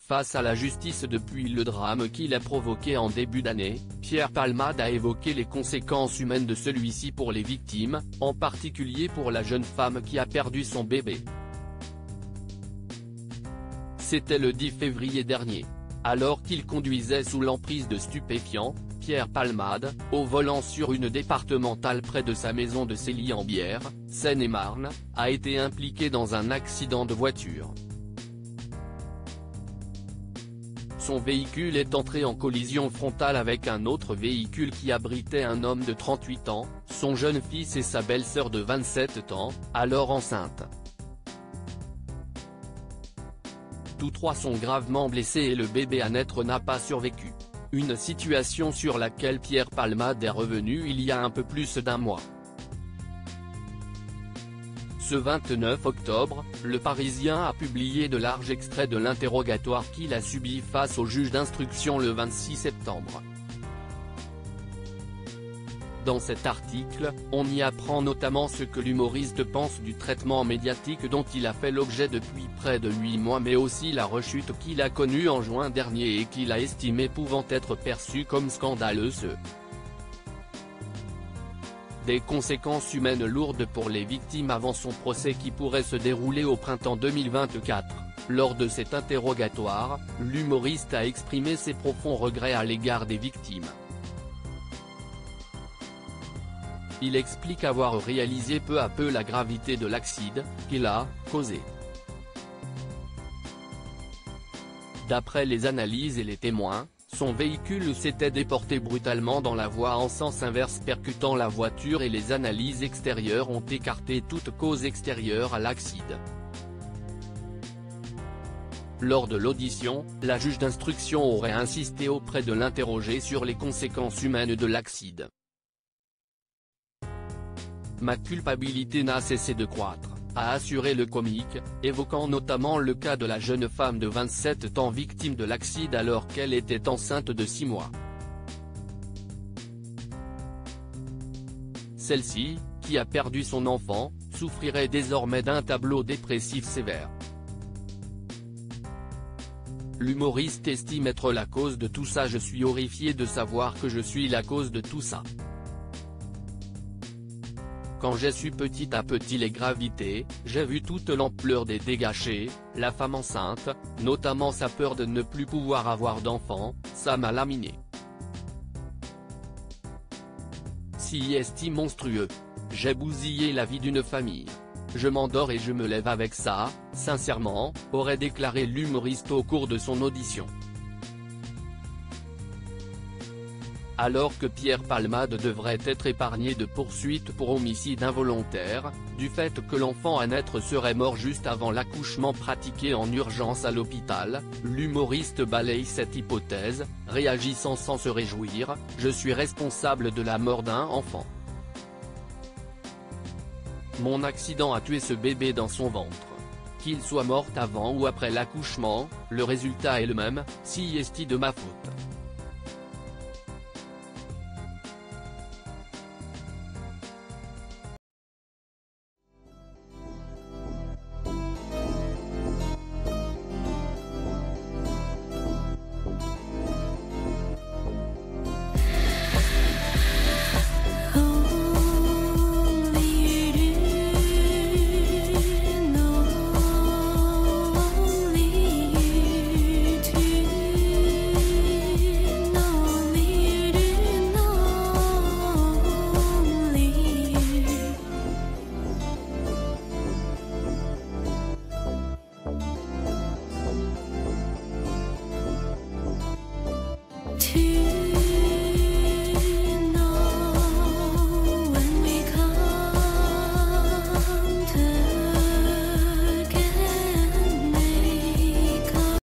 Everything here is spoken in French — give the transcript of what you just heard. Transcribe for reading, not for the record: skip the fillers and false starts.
Face à la justice depuis le drame qu'il a provoqué en début d'année, Pierre Palmade a évoqué les conséquences humaines de celui-ci pour les victimes, en particulier pour la jeune femme qui a perdu son bébé. C'était le 10 février dernier. Alors qu'il conduisait sous l'emprise de stupéfiants, Pierre Palmade, au volant sur une départementale près de sa maison de Célie-en-Bière, Seine-et-Marne, a été impliqué dans un accident de voiture. Son véhicule est entré en collision frontale avec un autre véhicule qui abritait un homme de 38 ans, son jeune fils et sa belle-sœur de 27 ans, alors enceinte. Tous trois sont gravement blessés et le bébé à naître n'a pas survécu. Une situation sur laquelle Pierre Palmade est revenu il y a un peu plus d'un mois. Ce 29 octobre, Le Parisien a publié de larges extraits de l'interrogatoire qu'il a subi face au juge d'instruction le 26 septembre. Dans cet article, on y apprend notamment ce que l'humoriste pense du traitement médiatique dont il a fait l'objet depuis près de 8 mois mais aussi la rechute qu'il a connue en juin dernier et qu'il a estimé pouvant être perçue comme scandaleuse. Des conséquences humaines lourdes pour les victimes avant son procès qui pourrait se dérouler au printemps 2024. Lors de cet interrogatoire, l'humoriste a exprimé ses profonds regrets à l'égard des victimes. Il explique avoir réalisé peu à peu la gravité de l'accident qu'il a causé. D'après les analyses et les témoins, son véhicule s'était déporté brutalement dans la voie en sens inverse percutant la voiture et les analyses extérieures ont écarté toute cause extérieure à l'accident. Lors de l'audition, la juge d'instruction aurait insisté auprès de l'interrogé sur les conséquences humaines de l'accident. Ma culpabilité n'a cessé de croître, a assuré le comique, évoquant notamment le cas de la jeune femme de 27 ans victime de l'accident alors qu'elle était enceinte de 6 mois. Celle-ci, qui a perdu son enfant, souffrirait désormais d'un tableau dépressif sévère. L'humoriste estime être la cause de tout ça. Je suis horrifié de savoir que je suis la cause de tout ça. Quand j'ai su petit à petit les gravités, j'ai vu toute l'ampleur des dégâts chez la femme enceinte, notamment sa peur de ne plus pouvoir avoir d'enfant, ça m'a laminé. C'est monstrueux. J'ai bousillé la vie d'une famille. Je m'endors et je me lève avec ça, sincèrement, aurait déclaré l'humoriste au cours de son audition. Alors que Pierre Palmade devrait être épargné de poursuites pour homicide involontaire, du fait que l'enfant à naître serait mort juste avant l'accouchement pratiqué en urgence à l'hôpital, l'humoriste balaye cette hypothèse, réagissant sans se réjouir, « Je suis responsable de la mort d'un enfant. Mon accident a tué ce bébé dans son ventre. Qu'il soit mort avant ou après l'accouchement, le résultat est le même, c'est de ma faute. »